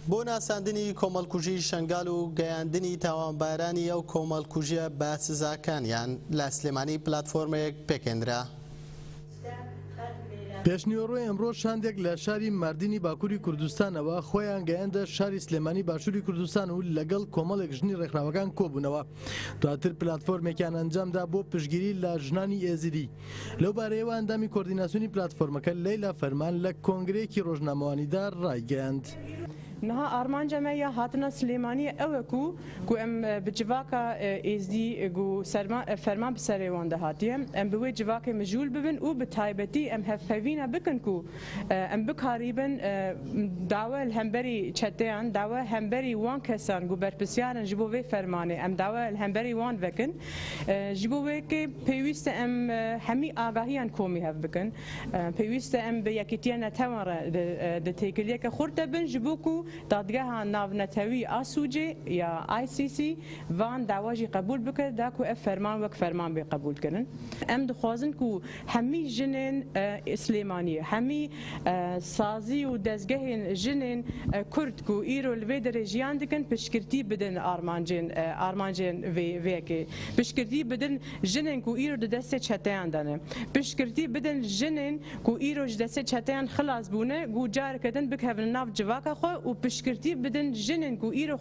بۆ ناساندنی کۆمەڵکوژی شنگال و گەیاندنی تاوانبارانی ئەو کۆمەڵکوژیە بە سزاکانیان لە سلێمانی پلاتفۆرمەیەک پێکێنرا. پێشنیوەڕۆی ئەمڕۆ شاندێک لە شاری ماردینی باکووری کوردستانەوە خۆیان گەیاندە شاری سلێمانی باشووری کوردستان و لەگەڵ کۆمەڵێک ژنی ڕێکخراوەکان کۆبوونەوە. دواتر پلاتفۆرمێکیان ئەنجامدا بۆ پشتگیری لە ژنانی ئێزیدی. لەو بارەیەوە ئەندامی کۆردیناسیۆنی پلاتفۆرمەکە لەیلا فەرمان لە کۆنگرەیەکی ڕۆژنامەوانیدا ڕایگەیاند. نها آرمانجا ما یا هاتنا سلیمانی اوکو کو ام بجواکا ازدی گو فرمان بسری وانده هاتیم ام بوی جواکا مجول ببن و بتایبتی ام هفوینا بکن کو ام بکاریبن دعوه الهمبری چتیان دعوه همبری وان کسان گو برپسیارن جبوی فرمانه ام دعوه الهمبری وان بکن جبوی که پیوست ام همی آگاهیان کومی هف بکن پیوست ام به یکیتیان نتوان دتیکلیه که خورده بن جبوکو دادگاه ناونتوی آسوجه یا ICC وان دعواجی قبول بکرد دا کو اف فرمان وک فرمان به قبول کردن ام دخوازن کو همی جنین اسلیمانی همی سازی و دزگاه جنین کرد کو ایرو لوی درجیان دکن پشکرتی بدن آرمانجین وی که پشکرتی بدن جنین کو ایرو دست چتیان دانه پشکرتی بدن جنین کو ایرو دست چتیان خلاص بونه گو جار کردن بکهون ناف جواکا خو و پشکرتی بدن جنین کو ایرو